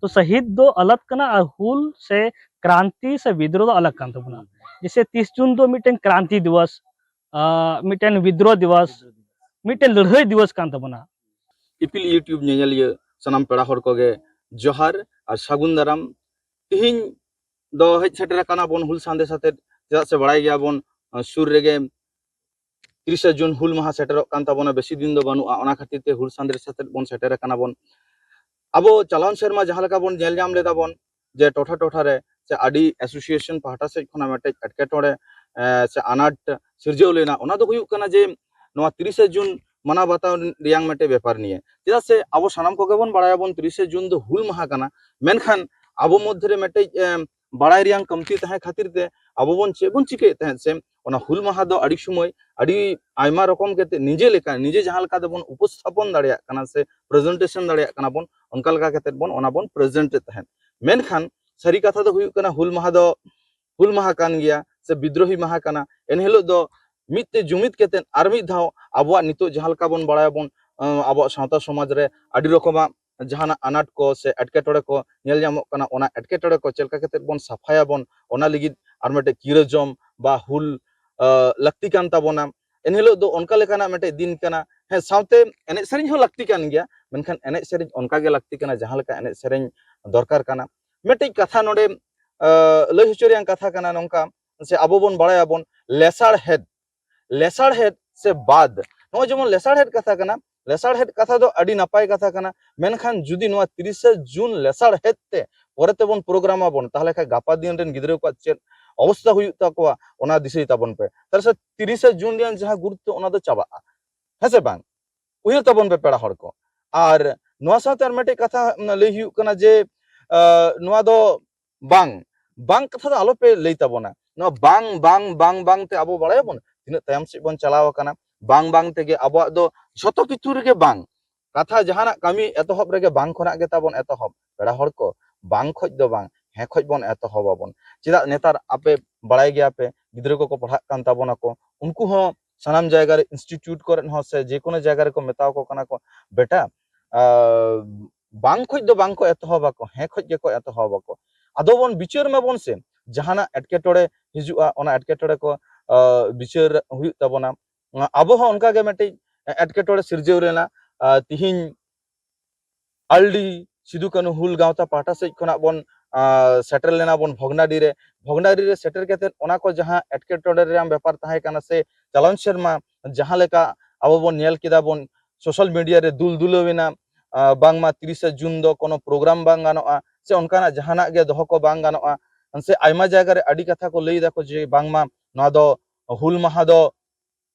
तो शहीद दो अलग कना और हुल से क्रांति से विद्रोह दो अलग कान तबना। जैसे 30 जून दो मिटन क्रांति दिवस, मिटन विद्रोह दिवस, मिटन लड़ाई दिवस कान तबना। इपिल यूट्यूब नेलिया सनाम पेड़ा हर कोगे जोहार और सागुन दाराम। तिहिन दो हेज सेटर काना बोन हुल सांदे साथे चेदा से बड़ाई गया बोन सुर रेगे 30 जून हुल महा सेटर कान ताबोना बेसी दिन दो बानुआ ओना खातिर ते हुल सांदे साथे बोन सेटर काना बोन अब चालान सेरमा जहां लेका बोन नेल जाम लेदा बोन जे टोठा टोठा रे से आडी एसोसिएशन पाहटा से खना मेटे एटकेटोड़े से अनाट सिरजेव लेना ओना दो हुयुक कना जे नोआ 30 जून मना बताव रियांग मेटे व्यापार निये चेदा से अब सानाम कोगे बोन बड़ाया बोन 30 जून दो हुल महा कना मेनखान अब मध्य रे मेटे बड़ाई रियांग कमती तहे खातिर ते अब बोन चे बोन चिके तहे से ओना हुल महा दो आडी समय आडी आयमा रकम केते निजे लेका निजे जहां लेका दो बोन उपस्थापन दाड़िया कना से प्रेजेंटेशन दाड़िया कना बोन उनका लगा केते बोन ओना बोन प्रेजेंट तहन मेनखान सारी कथा दो हुयुक कना हुल महा कान गया से विद्रोही महा कना एनहेलो दो मिते जुमित केते आर मिद धाव आबवा नितो जहां लेका बोन बड़ाया बोन आबवा सावता समाज रे आडी रकमा जहाना अनाट को से एटकेटोड़े को नेल जामोक कना ओना एटकेटोड़े को चेलका केते बोन साफाया बोन ओना लिगिद आर मेटे किरजम बा हुल लक्ति कान ताबोना एनहेलो दो उनका लेकाना मेटे दिन कना हे सावते एने सेरिन हो लक्ति कान गया मेनखान एने सेरिन उनका गे लक्ति कना जहां लेका एने सेरिन दरकार कना मेटे कथा नोडे लय हचोरियां कथा कना नोंका से आबो बोन बड़ाया बोन लेसाड़ हेड से बाद नो जेमन लेसाड़ हेड कथा कना लेसाड़ हेड कथा दो अडी नापाय कथा कना मेनखान जुदी नोआ 30 जून लेसाड़ हेड ते पोरेते बोन प्रोग्रामा बोन ताहले खा गापा दिन रेन गिद्रे को चेत अवस्था हुयुक ताकोआ ओना दिसै ताबोन पे तार से 30 जून रियान जहां गुरुत्व ओना दो चाबा हेसे बांग उहिर ताबोन पे पेड़ा हड़ को आर नोआ साथे आर मेटे कथा लय हुयुक कना जे नोआ दो बांग कथा दो आलो पे लय ताबोना नोआ बांग ते आबो बड़ाय बोन तिना तायम से बोन चलाव कना बांग तेगे आबो दो झोतो किछु रेगे बांग कथा जहाना कामी एतहब रेगे बांग खना गे ताबोन एतहब पेड़ा हड़ को बांग खोज दो बांग हे खोज बोन एतहब आबोन चेदा नेतार आपे बड़ाय गया पे गिद्रे को पढ़ा कान ताबोना को उनको हो सानाम जायगा रे इंस्टीट्यूट करे हो से जे कोनो जायगा रे को मेताव को कना को बेटा बांग खोज दो बांग को एतहब को हे खोज ge को एतहब को आदो बोन बिचार में बोन से जहाना एटकेटोड़े हिजुआ ओना एटकेटोड़े को बिचार हुयुक ताबोना आबो हो उनका गे मेटे एटकेटोड़े सिरजेव रेना तिहिन आलडी सिदु कानु हुल गावता पाटा से खना बोन सेटर लेना बोन भोगनाडी रे सेटर केते ओना को जहां एटकेटोड़े रे व्यापार ताहे काना से चालान शर्मा जहां लेका आबो बोन नेल केदा बोन सोशल मीडिया रे दुलवेना बांगमा 30 जून दो कोनो प्रोग्राम बांग गानोआ से उनकाना जहाना गे दोहो को बांग गानोआ से आयमा जायगा रे आडी कथा को लई दाको जे बांगमा नोआ दो हुल महा दो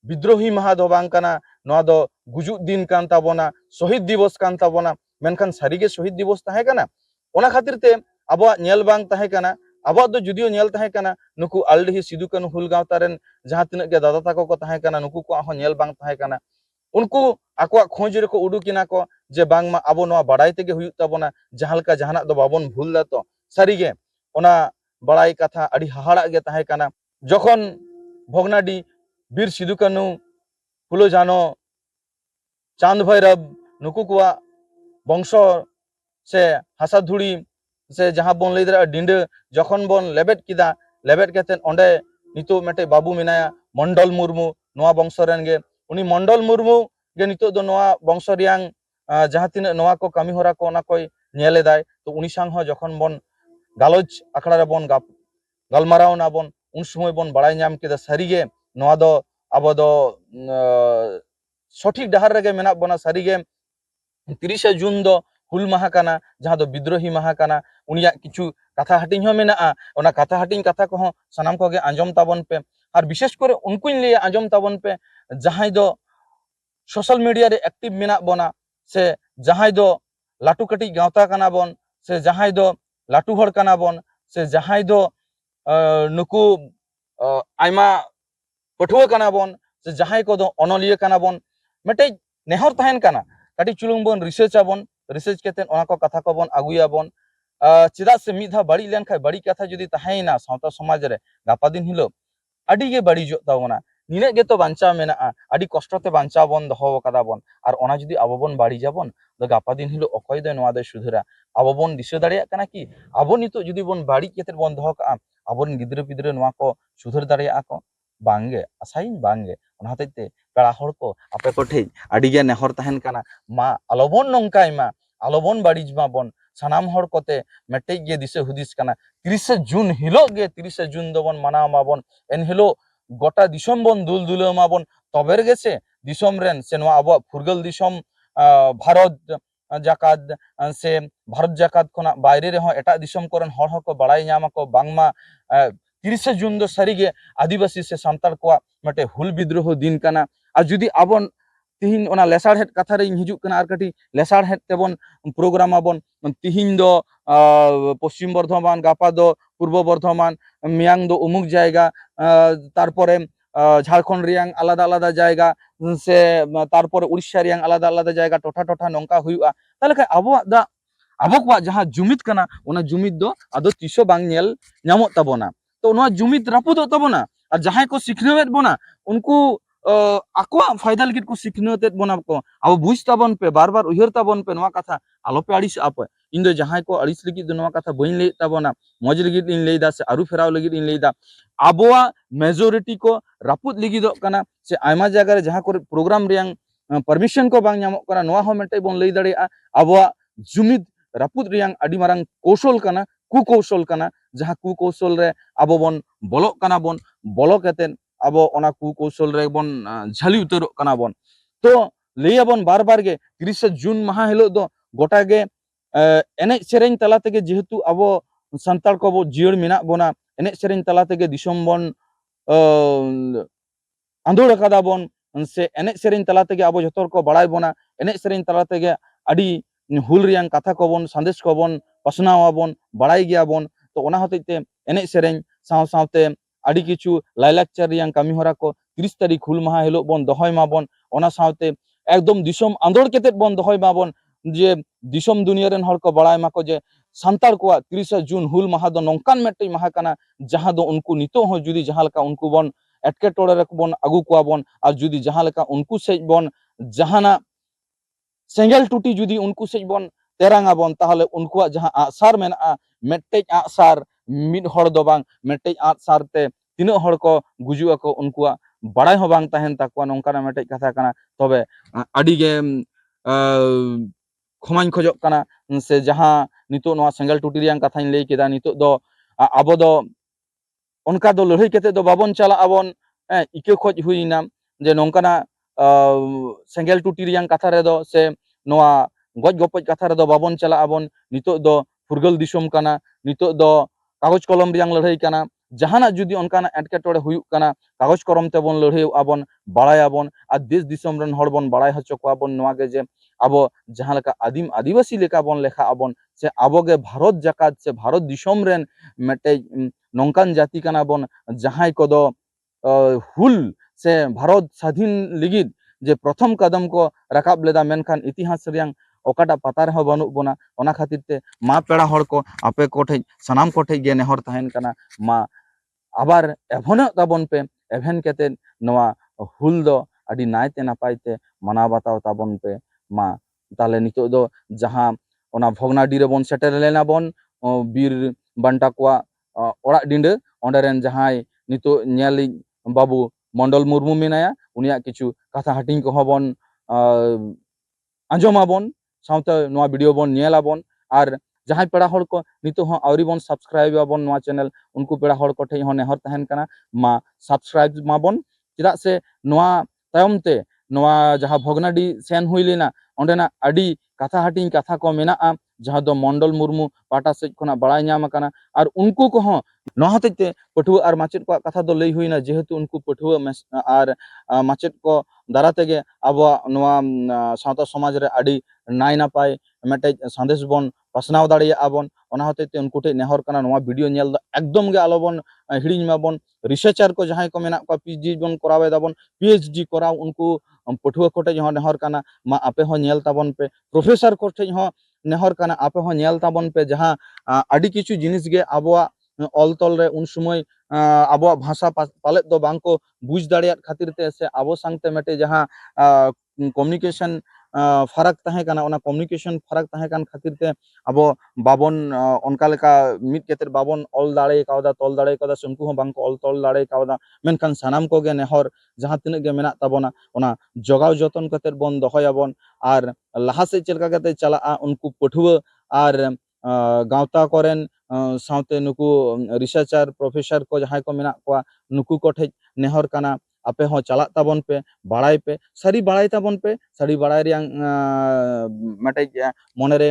विद्रोही महा दो बांग काना नोआ दो गुजु दिन कान ताबोना शहीद दिवस कान ताबोना मेनखान सारीगे शहीद दिवस ताहे काना ओना खातिर ते आबो नेल बांग ताहे काना आबो दो जुदियो नेल ताहे काना नुकु आलडी सिदु कानु हुल गावता रेन जहां तिना के दादा ताको को ताहे काना नुकु को हो नेल बांग ताहे काना उनको आको खोज रे को उडुकिना को जे बांग मा आबो नोआ बड़ाई तेगे हुयुक ताबोना जहां लेका जहाना दो बाबोन भूल दा तो सारीगे ओना बड़ाई कथा अडी हाहाड़ा गे ताहे काना जखन भोगनाडी बीर सिदु कानु फुलो जानो चांद भैरव नुकु कुआ वंश से हासा धुड़ी से जहां बोन लई दरा डिंड जखन बोन लेबेट किदा लेबेट केतेन ओंडे नितो मेटे बाबू मिनाया मंडल मुर्मू नोआ वंश रेन गे उनी मंडल मुर्मू गे नितो दो नोआ वंश रियांग जहां तिना नोआ को कामी होरा को ओना कोई नेले दाय तो उनी सांग हो जखन बोन गालोज आखड़ा रे बोन गालमाराव ना बोन उन समय बोन बड़ाई नाम केदा सारीगे नोआ दो आबो दो सठिक डहार रेगे मेना बोना सारीगे 30 जून दो हुल महा काना जहां दो विद्रोही महा काना उनिया किछु कथा हटिंग हो मेना ओना कथा हटिंग कथा को हो सनाम को गे आंजम ताबन पे और विशेष करे उनको लिए आंजम ताबन पे जहां दो सोशल मीडिया रे एक्टिव मेना बोना से जहां दो लाटू कटी गावता काना बोन से जहां दो लाटू हड़ काना बोन से जहां दो नुकु आयमा पठुआ काना बोन से जहां को दो अनलिया काना बोन मेटे नेहर तहन काना काटी चुलुंग बोन रिसर्च आबोन रिसर्च केतेन ओना को कथा को बोन आगुया बोन चेदा से मिधा बड़ी लेन खाय बड़ी कथा जुदी तहाइना सावता समाज रे गापा दिन हिलो अडी गे बड़ी जो तावना नीने गेतो बांचा मेना आदि कष्टते बांचा बन दहो कदा बन और ओना जुदी आबो बन बाड़ी जाबन तो गापा दिन हिलो अकय दो नोआ दो सुधरा आबो बन दिसो दाड़िया काना कि आबो नितो जुदी बन बाड़ी केते बन दहो का आबोन गिद्र पिद्र नोआ को सुधर दाड़िया को बांगे आसाई बांगे ओना हतेते पेड़ा हड़ को आपे को ठे आदि गे नेहर तहन काना मा आलोबन नंकाय मा आलोबन बाड़ी मा बन सानाम हड़ कोते मेटे गे दिसे हुदिस काना 30 जून हिलो गे 30 जून दो बन माना माबन एन हिलो गोटा दिसम बन दुल दुल माबन तबेर गेसे दिसम रेन से नोआ आबो फुरगल दिसम भारत जाकात से भारत जाकात खना बायरे रेहो एटा दिसम कोरन हड़ हको बड़ाई ᱧᱟᱢ को बांगमा 30 जून दो सारीगे आदिवासी से सांतार को मटे हुल विद्रोह दिन काना आ जुदी आबन तिहिन ओना लेसार हेड कथा रे हिजु कना आर कटी लेसार हेड तेबन प्रोग्राम आबन तिहिन दो पश्चिम बर्धमान गापा दो पूर्व बर्धमान मियांग दो उमुक जायगा तारपरे झारखंड रियांग आलादा आलादा जायगा से तारपरे उड़ीसा रियांग आलादा आलादा जायगा टोठा टोठा नोंका हुआ ताले का आबो दा आबो को जहां जुमित कना ओना जुमित दो आदो तिसो बांग नेल ᱧᱟᱢᱚᱜ ताबोना तो नोआ जुमित रापुदो ताबोना और जहां को सिखनेत बोना उनको आको फायदा लगित को सिखनेत बोना को अब बुझ ताबन पे बार बार उहर ताबन पे नोआ कथा आलो पे अड़िस आप इन दो जहां को अड़िस लगित दो नोआ कथा बइन ले ताबोना मौज लगित इन लेदा से आरु फेराव लगित इन लेदा आबोआ मेजॉरिटी को रापुद लगित दो कना से आयमा जगह रे जहां को प्रोग्राम रियांग परमिशन को बांग ᱧᱟᱢᱚᱜ कना नोआ हो मेटे बोन लई दाड़िया आबोआ जुमित रापुद रियांग आदि मारंग कौशल कना कुकौशल कना जहां कुकौशल रे आबो बन बोलो कना बन बोलो केतेन आबो ओना कुकौशल रे बन झाली उतरो कना बन तो लेयाबन बार बार गे 30 जून माह हिलो दो गोटा गे एने सेरेन तला तेगे जेहेतु आबो संताल को बो जियर मेना बोना एने सेरेन तला तेगे दिसम बन आंदोड़ कदा बन से एने सेरेन तला तेगे आबो जतर को बड़ाई बोना एने सेरेन तला तेगे आदि हुल रियांग कथा को बन संदेश को बन पसनावाबन बड़ाई गया बन तो ओना हतेते एने सेरेन साव सावते आदि किछु लाइलाक्चर रियांग कामी होरा को 30 तारीख हुल माह हिलो बन दहय माबन ओना सावते एकदम दिसम आंदोड़ केते बन दहय माबन जे दिसम दुनिया रेन हर को बड़ाई माको जे सांतार को 30 जून हुल माह दो नंकान मेटे माह काना जहां दो उनको नितो हो जुदी जहां लका उनको बन एटके टोड़े रे बन आगु को बन और जुदी जहां लका उनको से बन जहाना सेंगल टूटी जुदी उनको से बन तेरांगा बन ताहले उनको जहां आसार मेना मेटे आसार मिड हड़ दो बांग मेटे आसार ते तीन हड़ को गुजुआ को उनको बड़ाई हो बांग तहन ताकवा नोंकाना मेटे कथा काना तबे आडी गे खमाइन खोजो काना से जहां नितो नोआ सेंगल टूटी रियांग कथाइन लई केदा नितो दो आबो दो उनका दो लड़ाई केते दो बाबन चला आबन इके खोज हुइना जे नोंकाना सेंगल टूटी रियांग कथा रे दो से नोआ गज गपज कथा रे दो बाबन चला आबन नितो दो फुरगल दिसम काना नितो दो कागज कलम रियांग लड़ाई काना जहाना जुदी उनकाना एटके टोड़े हुयुक काना कागज कलम ते बन लड़ाई आबन बड़ाई आबन आ देश दिसम रेन हड़ बन बड़ाई हचो को आबन नोआ गे जे आबो जहां लेका आदिम आदिवासी लेका बन लेखा आबन से आबो गे भारत जाकात से भारत दिसम रेन मेटे नोंकान जाति काना बन जहां को दो हुल से भारत स्वाधीन लिगित जे प्रथम कदम को रकाब लेदा मेनखान इतिहास रियांग ओकाटा पता रहे बनु बोना ओना खातिर ते मा पेड़ा हड़ को आपे कोठे सनाम कोठे गे नेहर तहन काना मा आबार एभन ताबन पे एभेन केते नोआ हुल दो आदि नायते नापायते माना बताव ताबन पे मा ताले नितो दो जहां ओना भगनाडी रे बन सेटर लेना बन बीर बांटा को ओड़ा डिंडे ओंडेरेन जहां नितो नेली बाबू मंडल मुर्मू मेनाया उनिया किछु कथा हाटिंग को बन आंजमाबन साउते नोआ वीडियो बन नेलाबन और जहां पेड़ा हड़ को नितो हो आवरी बन सब्सक्राइब आबन नोआ चैनल उनको पेड़ा हड़ को ठे हो नेहर तहन काना मा सब्सक्राइब माबन चिदा से नोआ तायमते नोआ जहां भगनाडी सेन हुई लेना ओंडेना आडी कथा हाटिंग कथा को मेना जहां दो मंडल मुर्मू पाटा से खना बड़ाई ᱧᱟᱢ काना और उनको को हो नोआ हतेते पठुआ और माचेद को कथा दो लई हुईना जेहेतु उनको पठुआ और माचेद को दारा तेगे आबो नोआ सावता समाज रे आडी नाय नापाय मेटे संदेश बन पासनाव दाड़िया आबन ओना हतेते उनको टे नेहर काना नोआ वीडियो नेल एकदम गे आलोबन हिडिñ माबन रिसर्चर को जहां को मेना को पीएचडी बन करावे दाबन पीएचडी कराव उनको पठुआ कोटे जहां नेहर काना मा आपे हो नेल ताबन पे प्रोफेसर कोटे हो नेहर काना आपे हो नेल ताबन पे जहां आडी किछु जिनिस गे आबोआ ᱚᱞ ᱛᱚᱞ ᱨᱮ ᱩᱱ ᱥᱚᱢᱚᱭ ᱟᱵᱚᱣᱟᱜ ᱵᱷᱟষᱟ ᱯᱟᱞᱮᱫ ᱫᱚ ᱵᱟᱝᱠᱚ ᱵᱩᱡᱽ ᱫᱟᱲᱮᱭᱟᱜ ᱠᱷᱟᱹᱛᱤᱨ ᱛᱮ ᱥᱮ ᱟᱵᱚ ᱥᱟᱶᱛᱮ ᱢᱤᱫᱴᱮᱡ ᱡᱟᱦᱟᱸ ᱠᱚᱢᱤউᱱᱤᱠᱮᱥᱚᱱ ᱯᱷᱟᱨᱟᱠ ᱛᱟᱦᱮᱸ ᱠᱟᱱᱟ, ᱚᱱᱟ ᱠᱚᱢᱤউᱱᱤᱠᱮᱥᱚᱱ ᱯᱷᱟᱨᱟᱠ ᱛᱟᱦᱮᱸ ᱠᱟᱱ ᱠᱷᱟᱹᱛᱤᱨ ᱛᱮ ᱟᱵᱚ ᱵᱟᱵᱚᱱ ᱚᱱᱠᱟ ᱞᱮᱠᱟ ᱢᱤᱫ ᱠᱟᱛᱮᱫ ᱵᱟᱵᱚᱱ ᱚᱞ ᱫᱟᱲᱮ ᱠᱟᱣᱫᱟ, ᱛᱚᱞ ᱫᱟᱲᱮ ᱠᱟᱣᱫᱟ, ᱥᱮ ᱩᱱᱠᱩ ᱦᱚᱸ ᱵᱟᱝᱠᱚ ᱚᱞ ᱛᱚᱞ ᱫᱟᱲᱮ ᱠᱟᱣᱫᱟ। ᱢᱮᱱᱠᱷᱟᱱ ᱥᱟᱱᱟᱢ ᱠᱚᱜᱮ ᱱᱮᱦᱚᱨ ᱡᱟᱦᱟᱸ ᱛᱤᱱᱟᱹᱜ ᱜᱮ ᱢᱮᱱᱟᱜ ᱛᱟᱵᱚᱱᱟ ᱚᱱᱟ ᱡᱚᱜᱟᱣ ᱡᱚᱛᱚᱱ ᱠᱟᱛᱮᱫ ᱵᱚᱱ ᱫᱚᱦᱚᱭᱟᱵᱚᱱ, ᱟᱨ ᱞᱟᱦᱟ ᱥᱮᱫ ᱪᱮᱫ ᱞᱮᱠᱟ ᱠᱟᱛᱮ ᱪᱟᱞᱟᱜᱼᱟ ᱩᱱᱠু ᱯᱟᱹᱴᱷᱩᱣᱟᱹ ᱟᱨ ᱜᱟᱶᱛᱟ ᱠᱚᱨᱮᱱ ᱥᱟᱶᱛᱮ ᱱᱩᱠᱩ researcher professor ko jahany ko menak kowa nuku ko thej nehor kana ape hon chalak tabon pe baray pe sari baray tabon pe sari baray riyang matej monere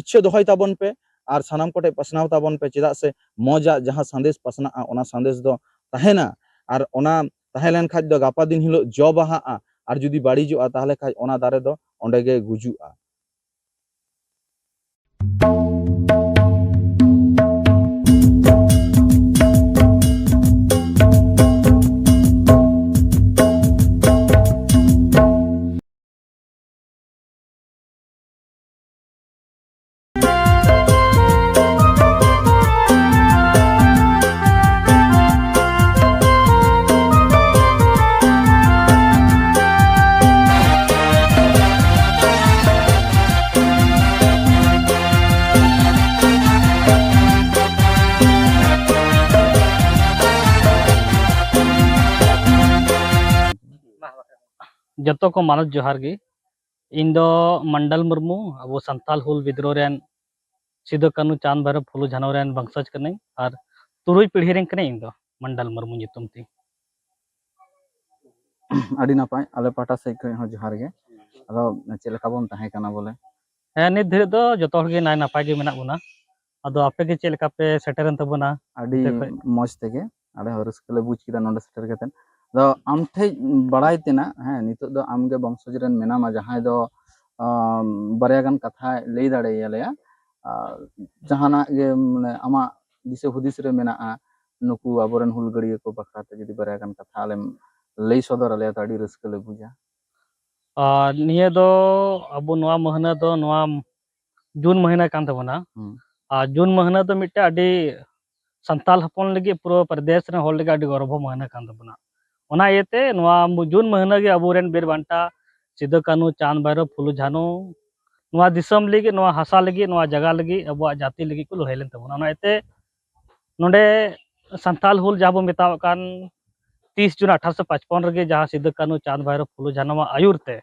ইচ্ছে দোহাই তাবন পে আর সানাম কোটে পাসনাও তাবন পে চেদা সে মজা যাহা সন্দেশ পাসনা ওনা সন্দেশ দো তাহেনা আর ওনা তাহেলেন খাজ দো গাপা দিন হিলো জ বাহা আর যদি বাড়িজোা তাহলে খাজ ওনা দারে দো অন্ডে গে গুজুআ। जतो को मानव जोहार गे इन दो मंडल मुर्मू अब संताल हुल विद्रोह रेन सिदो कानू चांद भैरव फुलू झानो रेन वंशज कने और तुरुई पीढ़ी रेन कने इन दो मंडल मुर्मू nyutum ती। ᱟᱹᱰᱤ ᱱᱟᱯᱟᱭ ᱟᱞᱮ ᱯᱟᱦᱴᱟ ᱥᱮᱫ ᱠᱷᱚᱱ ᱦᱚᱸ ᱡᱚᱦᱟᱨ ᱜᱮ। ᱟᱫᱚ ᱪᱮᱫ ᱞᱮᱠᱟ ᱵᱚᱱ ᱛᱟᱦᱮᱸ ᱠᱟᱱᱟ ᱵᱚᱞᱮ? ᱱᱤᱛ ᱫᱷᱟᱹᱨᱤᱡ ᱫᱚ ᱡᱚᱛᱚ ᱦᱚᱲ ᱜᱮ ᱱᱟᱭ ᱱᱟᱯᱟᱭ ᱜᱮ ᱢᱮᱱᱟᱜ ᱵᱚᱱᱟ। ᱟᱫᱚ ᱟᱯᱮ ᱜᱮ ᱪᱮᱫ ᱞᱮᱠᱟ ᱯᱮ ᱥᱮᱴᱮᱨᱮᱱ ᱛᱟᱵᱚᱱᱟ? ᱟᱹᱰᱤ ᱢᱚᱡᱽ ᱛᱮᱜᱮ ᱟᱞᱮ ᱦᱚᱸ ᱨᱟᱹᱥᱠᱟᱹ ᱞᱮ ᱵᱩᱡ ᱠᱮᱫᱟ ᱱᱚᱰᱮ ᱥᱮᱴᱮᱨ ᱠᱟᱛᱮᱫ। ᱟᱫᱚ ᱟᱢ ᱴᱷᱮᱡ ᱵᱟᱲᱟᱭ ᱛᱮᱱᱟᱜ ᱱᱤᱛᱚᱜ ᱫᱚ ᱟᱢᱜᱮ ᱵᱚᱝᱥᱚᱡ ᱨᱮᱱ ᱢᱮᱱᱟᱢᱟ ᱡᱟᱦᱟᱸᱭ ᱫᱚ ᱵᱟᱨᱭᱟ ᱜᱟᱱ ᱠᱟᱛᱷᱟ ᱞᱟᱹᱭ ᱫᱟᱲᱮᱭᱟᱞᱮᱭᱟ ᱡᱟᱦᱟᱱᱟᱜ ᱜᱮ ᱢᱟᱱᱮ ᱟᱢᱟᱜ ᱫᱤᱥᱟᱹ ᱦᱩᱫᱤᱥ ᱨᱮ ᱢᱮᱱᱟᱜᱼᱟ ᱱᱩᱠᱩ ᱟᱵᱚᱨᱮᱱ ᱦᱩᱞᱜᱟᱹᱨᱤᱭᱟᱹ ᱠᱚ ᱵᱟᱠᱷᱨᱟᱛᱮ ᱡᱩᱫᱤ ᱵᱟᱨᱭᱟ ᱜᱟᱱ ᱠᱟᱛᱷᱟ ᱟᱞᱮᱢ ᱞᱟᱹᱭ ᱥᱚᱫᱚᱨ ᱟᱞᱮᱭᱟ ᱛᱚ ᱟᱹᱰᱤ ᱨᱟᱹᱥᱠᱟᱹ ᱞᱮ ᱵᱩᱡᱟ। निये दो अब नवा महीना दो नवा जून महीना कान तबना जून महीना दो मिट्टे अडी संताल हपन लगी पूरा प्रदेश रे होल लगी अडी गौरव महीना कान तबना ओना येते नवा जून महीना गे अबोरेन बीर बांटा सिदो कानू चांद भैरव फुलू झानो नवा दिसम लगी नवा हासा लगी नवा जगह लगी अब जाति लगी को लहलेन तबना ओना येते नोडे संताल हुल जाबो मेताव कान 30 जून 1855 रगे जहाँ सिदो कानू चांद भैरव फुलू झानो मा आयुरते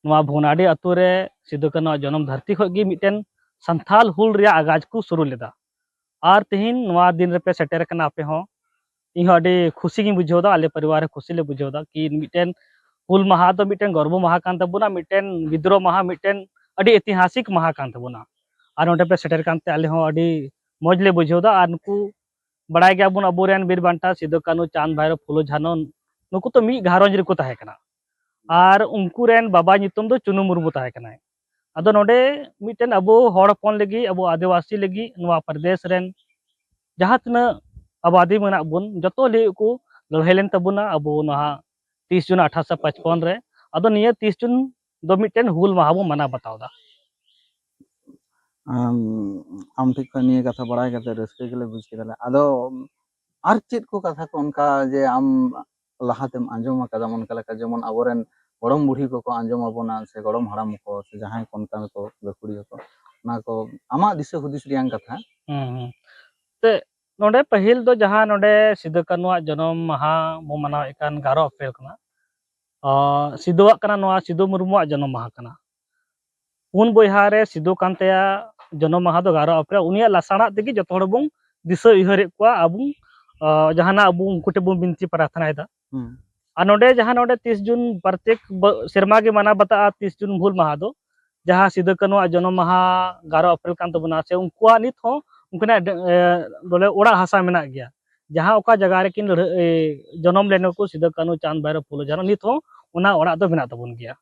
नवा भुनाडी अतु रे सिदो कानू जन्म धरती खगी मिटेन संथाल हुल रिया आगाज को शुरू लेदा और तिहिन नवा दिन रे पे सेटर कना आपे हो इन अडी खुशी गी बुझोदा आले परिवार खुशी ले बुझोदा कि मिटेन हुल महा तो मिटेन गर्व महा कान तबुना मिटेन विद्रोह महा मिटेन अडी ऐतिहासिक महा कान तबुना और ओंडे पे सेटर कानते आले हो अडी मौज ले बुझोदा और नुकु बड़ाय गया बुन अबोरेन बीर बांटा सिदो कानू चांद भैरव फुलू झानो नुकु तो मी घारोंज रे को ताहे कना और उनको रेन बाबा nyutum दो चुनु मुर्मू ताहे कना अदो नोडे मिटेन अबो हड़ हपन लगी अबो आदिवासी लगी नवा प्रदेश रेन जहाँ तना आबादी मेना बुन जतो ले को लड़हेलेन तबुना अबो नहा 30 जून 1855 रे अदो निये 30 जून दो मिटेन हुल माहा बो मना बतावदा। आम ठीक निये कथा बड़ाय कते रस्के गेले बुझ केदाले आदो आर चेद को कथा को उनका जे आम लाहातेम आंजोम आकादा उनका लेका जेमन अबोरेन गड़म बुढ़ी को आंजोम आबोना से गड़म हराम को से जहां कोनका को गकुड़ी को ना को आमा दिशा हुदिस रियां कथा ते नोडे पहिल दो जहां नोडे सिदो कानू जन्म माहा बो मनाव एकान 11 अप्रैल कना सिदोवा कना नोआ सिदो मुर्मू जन्म माहा कना पुन बोहा रे सिदो कांतेया जन्म माहा दो 11 अप्रैल उनिया लासाना तेगी जतो हड़ बुं दिशा इहरे को अबु जहाना अबु उनकुटे बुं बिनती प्रार्थना दा आ नोडे जहां नोडे 30 जून प्रत्येक सेरमा के माना बता 30 जून भूल माहा दो जहां सिदो कानू जन्म माहा 11 अप्रैल कान तबना से उनकुआ नित हो उनकना बोले ओड़ा हासा मेना गया जहां ओका जगह रे किन जन्म लेने को सिदो कानू चांद भैरव फुलू झानो नित हो ओना ओड़ा दो मेना तबन गया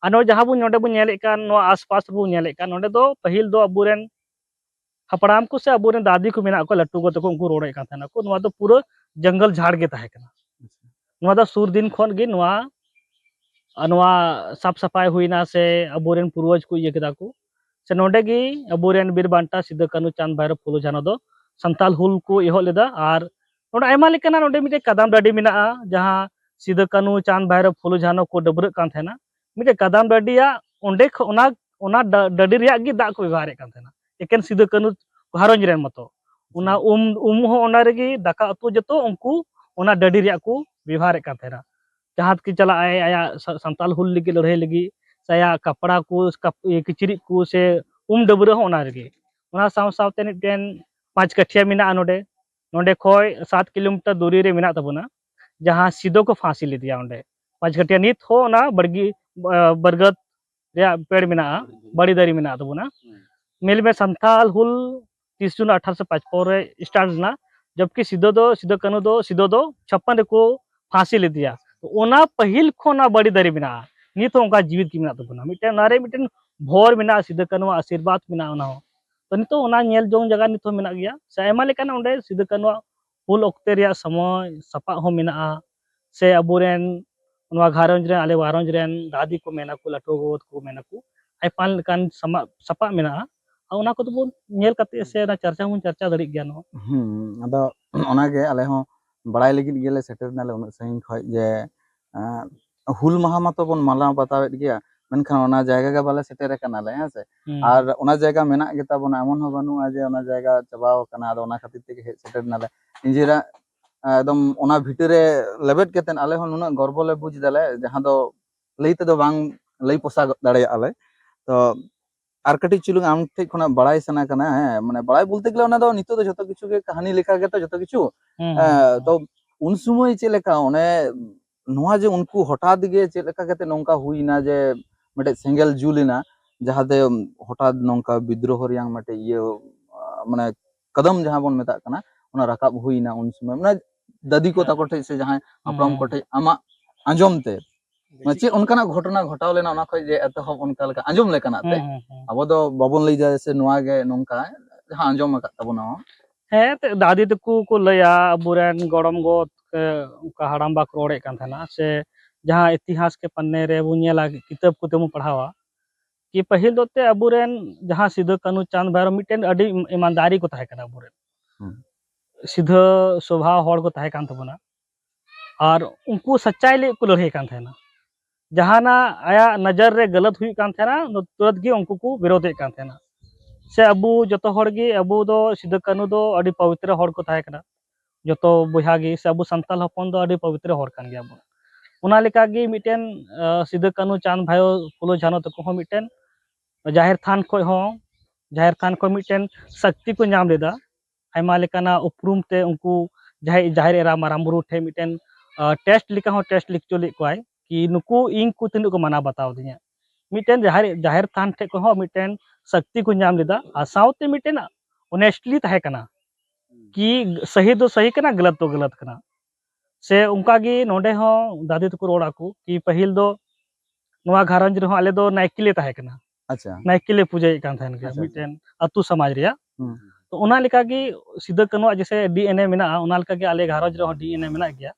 आ नो जहां बुन नोडे बुन नेले कान नो आसपास बुन नेले कान नोडे दो पहिल दो अबुरेन हपड़ाम को से अबुरेन दादी को मेना को लट्टू को तको उनको रोड़े का थाना को नवा दो पूरा जंगल झाड़ के ताहे कना नवा दो सुर दिन खन गे नवा साफ सफाई हुईना से अबोरेन पूर्वज को ये केदा को से नोडे गी अबोरेन बीर बांटा सिदो कानू चांद भैरव फुलू झानो दो संताल हुल को एहब लेदा और नोडे आयमा लेकाना नोडे मिटे कदम डाडी मेनाआ जहां सिदो कानू चांद भैरव फुलो झानो को डबरक कान थेना मिटे कदम डाडिया ओंडे ओना डाडी रिया गी दा को व्यवहार कान थेना एकेन सिदो कानू घारोंज रेन मतो ओना हो ओना रेगी दाका अतु जतो उनको ओना डाडी रिया को व्यवहार कान थेना जहां की चला आया संताल हुल लगी लड़ाई लगी साया कपड़ा को किचरिक को से डबरा हो ओना रेगी ओना साव सावते मिटेन 5 कठिया मिना नोडे नोडे खोय 7 किलोमीटर दूरी रे मिना तबना जहां सिदो को फांसी ले दिया ओंडे 5 कठिया नित हो ना बड़गी बरगद रे पेड़ मिना बड़ी दारी मिना तबना मेल में संताल हुल 30 जून 1855 रे स्टार्ट ना जबकि सिदो कानू दो 56 को फांसी ले दिया तो ओना पहिल खोना बड़ी दारी मिना नित हो उनका जीवित की मिना तबना मिटे नारे मिटे भोर मिना सिदो कानू आशीर्वाद मिना ओना तो नितो ओना नेल जोंग जगह नितो मिना गया से आयमा लेकाना ओंडे सिदो कानू हुल ऑक्ते रिया समय सपा हो मिना से अबुरेन नवा घारंज रे आले वारंज रेन दादी को मेना को लाटो गोद को मेना को आइपान लेकान सपा मिना ओना को तो बोन नेल कते से ना चर्चा दड़ी गया नो अदो ओना के आले हो बड़ाई लगित गेले सेटर नाले उन सही खय जे हुल माहा मा तो बोन माला बतावेत गया मेनखान ओना जायगा के बाले सेटर कनाले हैं से और ओना जायगा मेना गेता बोन एमन हो बनु जे ओना जायगा चबाव कना आदो ओना खातिर ते हे सेटर नाले इंजिरा एकदम ओना भितरे लेबेट केतन आले हो नुना गर्व ले बुझ दले जहां दो लईते दो बांग लई पोसा दाड़े आले तो आर कटी चुलुंग आम ठे खना बड़ाई सना कना है माने बड़ाई बोलते गेले ओना दो नितो दो जतो किछु के कहानी लेखा के तो जतो किछु तो उन समय चे लेका ओने नोआ जे उनको हठात गे चे लेका केते नोंका हुईना जे मटे सिंगल जुलिना जहां दे हठात नोंका विद्रोह रियांग मटे ये माने कदम जहां बोन मेता कना ओना राकाब हुईना उन समय माने दादी को ताको ठे से जहां अपराम को ठे आमा आंजोम ते चे उनकाना घटना घटाव लेना ओना खय जे एतहब उनका लेका आंजोम लेकाना ते अब दो बाबन लई जाय से नोआ गे नोंका जहां आंजोम का तबना है ते दादी तको को लया अबुरेन गड़म गोद उनका हड़ाम बा रोड़े कान थाना से जहां इतिहास के पन्ने रे बुनियाला किताब को तेमु पढ़ावा कि पहिल दोते अबुरेन जहां सिदो कानू चांद भैरव मिटेन अडी ईमानदारी को ताहे कना अबुरेन सीधा स्वभाव हड़ को ताहे कान तबना और उनको सच्चाई ले को लड़ाई कान थाना जहाना आया नजर रे गलत हुई कान थाना तुरंत गे उनको को विरोधे कान थाना से अबू जतो हड़ गे अबू दो सिदो कानू दो अडी पवित्र हड़ को ताहे कना जतो बुहा गे से अबू संताल हपन दो अडी पवित्र हड़ कान गया ओना लेका गे मिटेन सिदो कानू चांद भायो फुलो झानो तको हो मिटेन जाहिर थान खो हो जाहिर थान को मिटेन शक्ति को नाम लेदा आयमा लेकाना उपरूम ते उनको जाहिर एरा माराम बुरु ठे मिटेन टेस्ट लिखा हो टेस्ट लिख चोली कोई कि नुकु इंग को तिनु को माना बताओ दिया मिटेन जाहिर थान ठे को हो मिटेन शक्ति को नाम लेदा आ साउते मिटेन ऑनेस्टली ताहे कना कि सही दो सही कना गलत तो गलत कना से उनका गी नोडे हो दादी तको रोड़ा को कि पहिल दो नवा घारंज रे हो आले दो नाइकिले ताहे कना अच्छा नाइकिले पूजा कान थान के मिटेन अतु समाज रिया तो ओना लेका गी सिदो कानू जैसे डीएनए मेना ओना लेका गी आले घारंज रे हो डीएनए मेना गया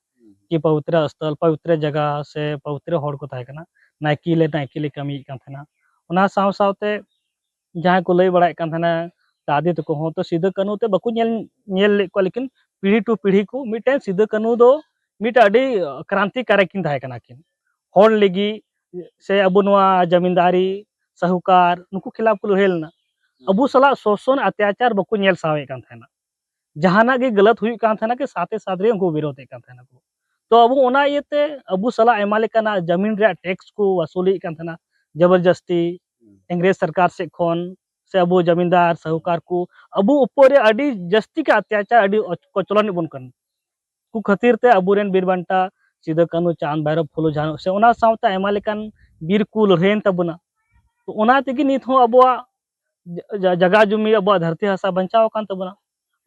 कि पवित्र स्थल पवित्र जगह से पवित्र हड़ को ताहे कना नाइकिले कमी कान थाना ओना साव सावते जहां को लई बड़ाय कान थाना दादी तको हो तो सिदो कानू ते बकु नेल ले को लेकिन पीढ़ी टू पीढ़ी को मिटे सिदो कानू दो मिट अडी क्रांतिकारी किन ताहे कना किन हड़ लेगी से अबु नवा जमींदारी साहूकार नुकु खिलाफ को लड़ेलना अबु सला शोषण अत्याचार बकु नेल सावे कान थाना जहाना गे गलत हुई कान थाना के साथे साथ रे उनको विरोध कान थाना को तो अबु ओना येते अबु सला एमा लेकाना जमीन रे टैक्स को वसूली कान थाना जबरदस्ती अंग्रेज सरकार से खोन से अबु जमींदार साहूकार को अबु ऊपर अडी जस्ती का अत्याचार अडी कोचलन बन कन को खातिर ते अबुरेन बीरबंटा सिदो कानू चांद भैरव फुलो झानो से ओना सावता एमा लेकान बीर को लड़ेन तबना तो ओना तेगी नित हो अबुआ जगह जुमी अबुआ धरती हासा बंचाव कान तबना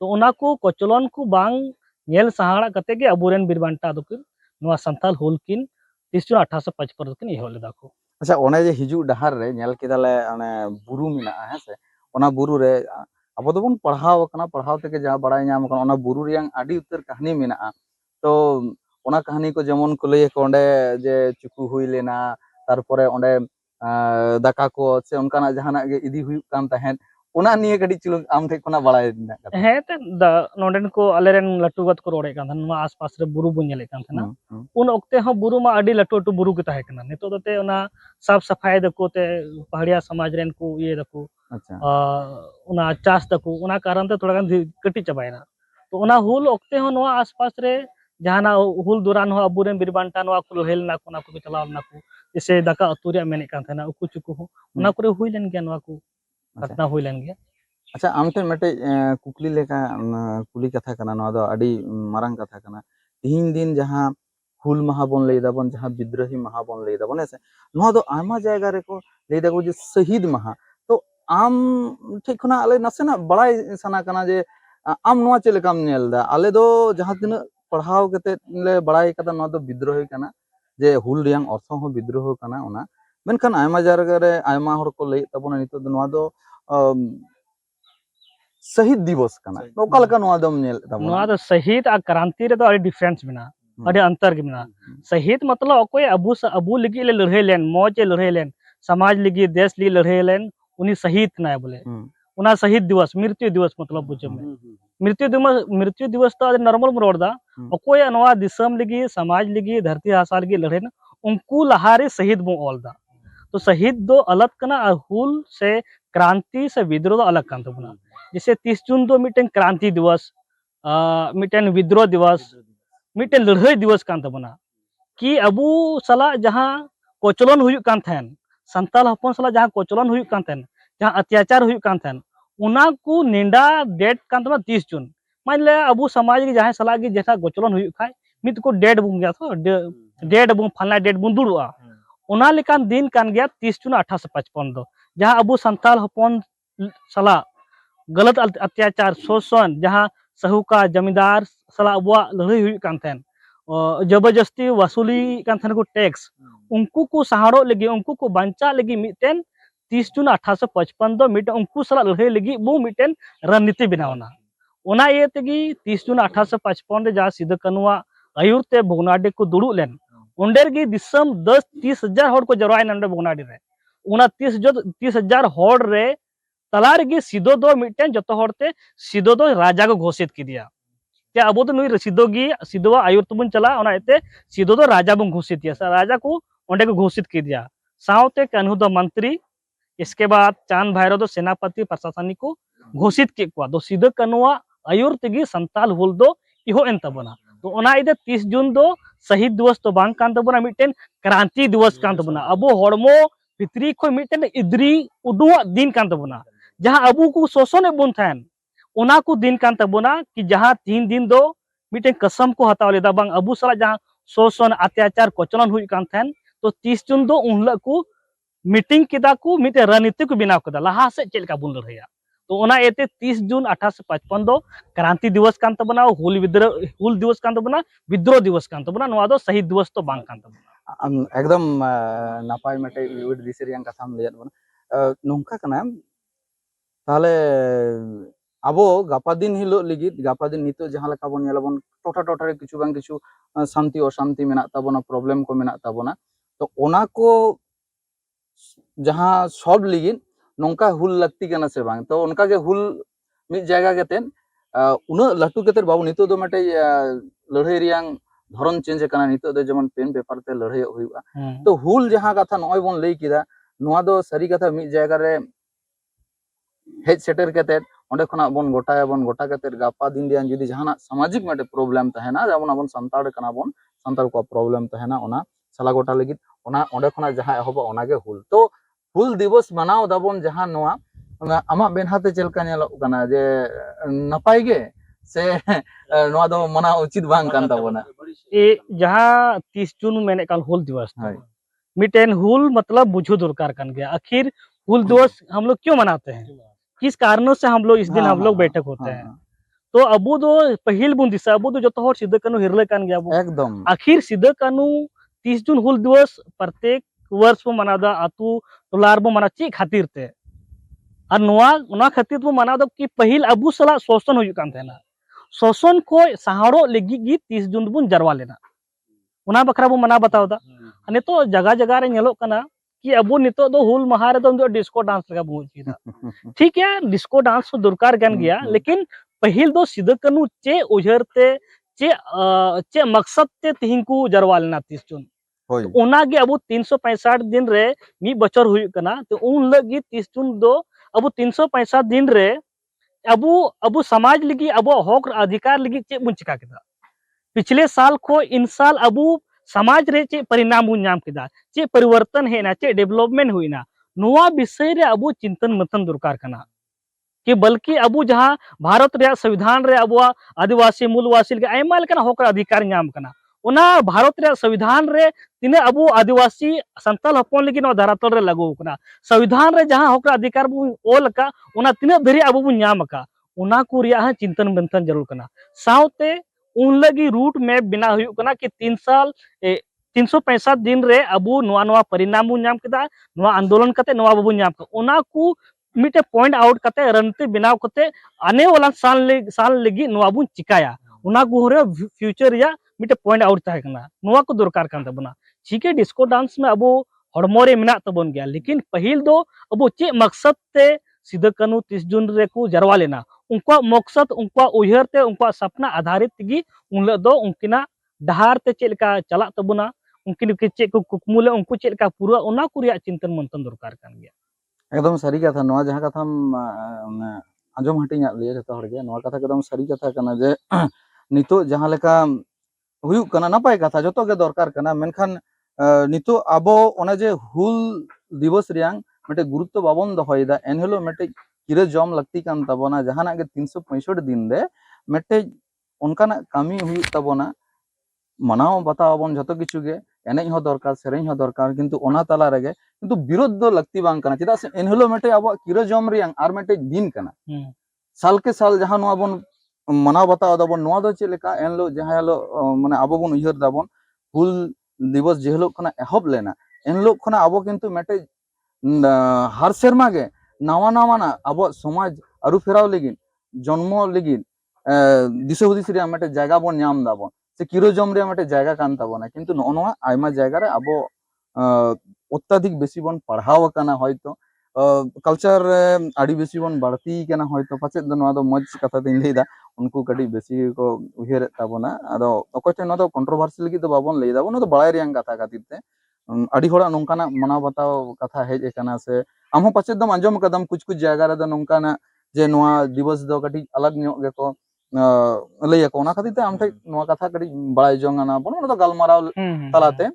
तो ओना को कोचलन को बांग नेल सहाड़ा कते गे अबुरेन बीरबंटा दोकिन नवा संताल हुल किन 30 जून 1855 दोकिन एहो लेदा को अच्छा ओने जे हिजू डहार रे नेल केदाले ओने बुरु मिना है से ओना बुरु रे अब दोबन पढ़ाव कना पढ़ाव ते के जा बड़ाई नाम कना ओना बुरु रियांग आडी उतर कहानी मिना तो ओना कहानी को जेमन को लई को ओंडे जे चुकु हुई लेना तारपरे ओंडे दाका को से उनकाना जहाना गे इदी हुई कान तहेन ᱚᱱᱟ ᱱᱤᱭᱮ ᱠᱟᱹᱴᱤᱡ ᱪᱩᱞᱩᱝ ᱟᱢ ᱴᱷᱮᱡ ᱠᱷᱚᱱᱟᱜ ᱵᱟᱲᱟᱭ ᱨᱮᱱᱟᱜ ᱠᱟᱛᱷᱟ ᱦᱮᱸ ᱛᱮ ᱱᱚᱰᱮᱱ ᱠᱚ ᱟᱞᱮᱨᱮᱱ ᱞᱟᱹᱴᱩ ᱜᱟᱛ ᱠᱚ ᱨᱚᱲᱮᱫ ᱠᱟᱱ ᱛᱟᱦᱮᱱᱟ ᱱᱚᱣᱟ आसपास ᱨᱮ बुरु ᱵᱚᱱ ᱧᱮᱞᱮᱫ ᱠᱟᱱ ᱛᱟᱦᱮᱱᱟ उन ओक्ते हो बुरु मा अडी लटू लटू बुरु के ताहे कना नितो दते ओना साफ सफाई दको ते पहाड़िया समाज रेन को ये दको अच्छा ओना चास दको ओना कारण ते थोड़ा गान कटी चबायना तो ओना हुल ओक्ते हो नोआ आसपास रे जहाना हुल दौरान हो अबुरेन बिरबांटा नोआ को हेल ना को चलाव ना को जैसे दाका अतुरिया मेने कान थाना उकु चुकु हो ओना करे हुई लेन गया नोआ को घटना हुई लेन गया अच्छा आम ठेन मटे कुकली लेका कुली कथा कना नोआ दो अडी मारंग कथा कना तिहिन दिन जहां हुल महा बोन लई दाबन जहां विद्रोही महा बोन लई दाबन ऐसे नोआ दो आमा जायगा रे को लई दागो जे शहीद महा तो आम ठीक खना आले नसेना बड़ाई सना कना जे आम नोआ चे लेकाम नेल दा आले दो जहां तिना पढ़ाव कते ले बड़ाई कदा नोआ दो विद्रोही कना जे हुल रियांग अर्थ हो विद्रोह कना ओना मेनखान आमा जायगा रे आमा हर को लई ताबोना नितो दो नोआ दो शहीद दिवस कना नोका लका नोआ दम नेल ताबोना नोआ दो शहीद आ क्रांति रे तो अडी डिफरेंस बिना अडी अंतर के बिना शहीद मतलब अकोय अबू लगी ले लड़ाई लेन मौज लड़ाई लेन समाज लगी देश लगी लड़ाई लेन उनी शहीद ना बोले उना शहीद दिवस मृत्यु दिवस मतलब बुझे में मृत्यु दिवस तो नॉर्मल रोड दा अकोय नोआ दिसम लगी समाज लगी धरती हासा लगी लड़ाई ना उनको लहारे शहीद बो ऑल दा तो शहीद दो अलग कना और हुल से क्रांति से विद्रोह दो अलग कान तबना जैसे 30 जून दो मिटेन क्रांति दिवस मिटेन विद्रोह दिवस मिटेन लड़ाई दिवस कान तबना कि अबू सला जहां कोचलन हुयु कान थेन संताल हपन सला जहां कोचलन हुयु कान थेन जहां अत्याचार हुयु कान थेन उना को निंडा डेट कान तबना 30 जून मान ले अबू समाज के जहां सला के जैसा कोचलन हुयु खाय मित को डेट बुं गया तो डेट बुं फलना डेट बुं दुड़ुआ उना लेकान दिन कान गया 30 जून 1855 दो जहां अबू संताल हपन सला गलत अत्याचार शोषण जहां साहूकार जमींदार सला अबुआ लड़ाई हुई कान थेन जबरदस्ती वसूली कान थेन को टैक्स उनको को सहारो लगी उनको को बंचा लगी मिटेन 30 जून 1855 दो मिटे उनको सला लड़ाई लगी वो मिटेन रणनीति बनावना ओना ये तेगी 30 जून 1855 जहां सिदो कानुआ आयुर ते भोगनाडे को दुड़ु लेन उंडेर गी दिसम 10-30 हजार होड़ को जरवाय नंडे भोगनाडे रे उना 30 हजार होड़ रे तलार गी सिदो दो मिटेन जतो होड़ते सिदो दो राजा को घोषित की दिया क्या अब तो नुई सिदो गी सिदो आयुर तुबन चला ओना एते सिदो दो राजा बन घोषित किया राजा को ओंडे को घोषित की दिया सावते कान्हू दो मंत्री इसके बाद चांद भैरव दो सेनापति प्रशासनिक को घोषित के को दो सिदो कानुआ आयुर तेगी संताल हुल दो इहो एन तबना तो ओना इदे 30 जून दो शहीद दिवस तो बांग कान तबना मिटेन क्रांति दिवस कान तबना अबो होड़मो भितरी को मिटेन इद्री उडुआ दिन कान तबना जहां अबू को शोषण बुन थैन उना को दिन कान तबना कि जहां 3 दिन दो मिटे कसम को हताव लेदा बांग अबू सला जहां शोषण अत्याचार कोचलन हुई कान थैन तो 30 जून दो उनला को मीटिंग किदा को मिटे रणनीति को बिनाव कदा लहा से चेलका बुन लड़ाया तो ओना एते 30 जून 1855 दो क्रांति दिवस कान तबना हुल दिवस कान तबना विद्रोह दिवस कान तबना नोआ दो शहीद दिवस तो बांग कान तबना एकदम नापाय मटे विविध दिसरियां कथाम लेयत बना नोंका कना ताले आबो गापा दिन हिलो लिगित गापा दिन नितो जहां लका बन नेलाबन टोटा टोटा रे किछु बांग किछु शांति अशांति मेना ताबोना प्रॉब्लम को मेना ताबोना तो ओना को जहां सब लिगित नोंका हुल लगती कना से बांग तो उनका के हुल मिद जायगा केतेन उना लाटू केते बाबू नितो दो मटे लड़ाई रियांग धरन चेंज कना नितो दो जेमन पेन पेपर ते लड़ाई हुइबा तो हुल जहां कथा नय बन लई किदा नोआ दो सरी कथा मिद जायगा रे हेज सेटर केते ओंडे खना बन गोटा केते गापा दिन दियान जुदी जहाना सामाजिक मटे प्रॉब्लम तहेना जेमन अपन संताड़ कना बन संताड़ को प्रॉब्लम तहेना ओना सला गोटा लगित ओना ओंडे खना जहां एहबा ओना के हुल तो हुल दिवस मनाव दाबन जहां नोआ आमा बेनहाते चेलका नेलो कना जे नपाय गे से नोआ दो मना उचित बांग कान ताबोना ए जहां 30 जून मेने काल हुल दिवस मिटेन हुल मतलब बुझो दरकार कान गया आखिर हुल दिवस हम लोग क्यों मनाते हैं किस कारणों से हम लोग इस दिन हम लोग बैठक होते हैं तो अबू दो पहिल बुन दिसा अबू दो जो तो सिद्ध कानू हिरले कान गया एकदम आखिर सिद्ध कानू 30 जून हुल दिवस प्रत्येक वर्ष बो मनादा आतु टोलार बो मना ची खातिर ते और नोआ खातिर बो मना दो कि पहिल अबू सला शोषण हुई कान थेना शोषण को सहारो लगी गी 30 जून बुन जरवा लेना उना बखरा बो मना बताओ दा अने तो जगह जगह रे नेलो कना कि अबो नितो दो हुल माहा रे दो डिस्को डांस लगा बो चीदा ठीक है डिस्को डांस तो दरकार गन गया लेकिन पहिल दो सिदो कानू चे उजरते चे मकसद ते तिहिं को जरवालना 30 जून होय तो ओनागे अब 365 दिन रे मी बचर हुई कना तो उन लगी 30 जून दो अब 365 दिन रे अब समाज लगी अब हक अधिकार लगी चे बुन चिका केदा पिछले साल को इन साल अब समाज रे चे परिणाम बुन नाम केदा चे परिवर्तन है ना चे डेवलपमेंट हुई ना नोआ विषय रे अब चिंतन मंथन दरकार कना कि बल्कि अब जहाँ भारत रे संविधान रे अब आदिवासी मूलवासी के आयमा लेकन हक अधिकार नाम कना ओना भारत रे संविधान रे तिने अब आदिवासी संताल हपन लगी धरातल रे लागू कना संविधान रे जहाँ हक अधिकार बु ओल का ओना तिने धरी अब बु नाम का ओना को रिया चिंतन मंथन जरूर कना साउते उन लगी रूट मैप बिना हुई कना कि 3 साल 365 दिन रे अब नवा नवा परिणाम बु नाम केदा नवा आंदोलन कते नवा बु नाम का ओना को मिटे पॉइंट आउट कते रणते बिनाव कते आने वाला साल लगी नवा बु चिकाया ओना को रे फ्यूचर या मिटे पॉइंट आउट ताहे कना नवा को दरकार कान तबना ठीक है डिस्को डांस में अब हड़मो रे मिना तबन गया लेकिन पहिल दो अब चे मकसद ते सिदो कानू 30 जून रे को जरवा लेना उनका मकसद उनका उयहर ते उनका सपना आधारित गी उनले दो उनकिना डहार ते चेलका चला तबना उनकिन के चे को कुकमुले उनको चेलका पूरा ओना को रिया चिंतन मंथन दरकार कान गया एकदम सारी कथा नवा जहाँ कथाम आंजम हटिंग लिया जतो हर गे नवा कथा एकदम सारी कथा कना जे नितो जहाँ लेका हुयुक कना नपाय कथा जतो गे दरकार कना मेनखान नितो आबो ओना जे हुल दिवस रियांग मटे गुरुत्व बाबन दहयदा एनहेलो मटे किरे जम लगती कान तबना जहाना गे 365 दिन रे मटे उनकाना कामी हुयुक तबना मनाव बतावन जतो किछु गे एनेज हो दरकार सेरेज हो दरकार किंतु ओना तला रेगे किंतु विरोध दो लगती बांग कना चेदा से एनहेलो मटे अब किरे जम रियांग आर मटे दिन कना साल के साल जहां नवा बन मनाव बताव दबन नवा दो चेलेका एनलो जहां लो माने आबो बन उयहर दाबन हुल दिवस जेहलो खना एहब लेना एनलो खना आबो किंतु मटे हर सेरमा गे नावा नावा ना आबो समाज आरु फेराव लेगिन जन्म लेगिन दिसे हुदिस रे मटे जायगा बन नाम दाबन से किरो जम रे मटे जायगा कान ताबना किंतु नोनवा आयमा जायगा रे आबो अत्याधिक बेसी बन पढ़ाव कना होयतो कल्चर आड़ी बेसी बन बढ़ती कना होयतो पाचे दो नवा दो मज कथा दिन लेदा उनको कडी बेसी को उहेर ताबना आदो अकोटे न दो कंट्रोवर्सी लगी तो बाबन लेदा न तो बड़ाय रियांग कथा खातिरते आड़ी होड़ा नोंकाना मनाव बताव कथा हेज कना से आमहो पाचे दम अंजम कदम कुछ कुछ जायगा रे दो नोंकाना जे नवा दिवस दो कटी अलग न्यो गे को लैया को ना खातिरते आमठे नवा कथा कडी बड़ाय जोंगाना बन न तो गलमाराव तलाते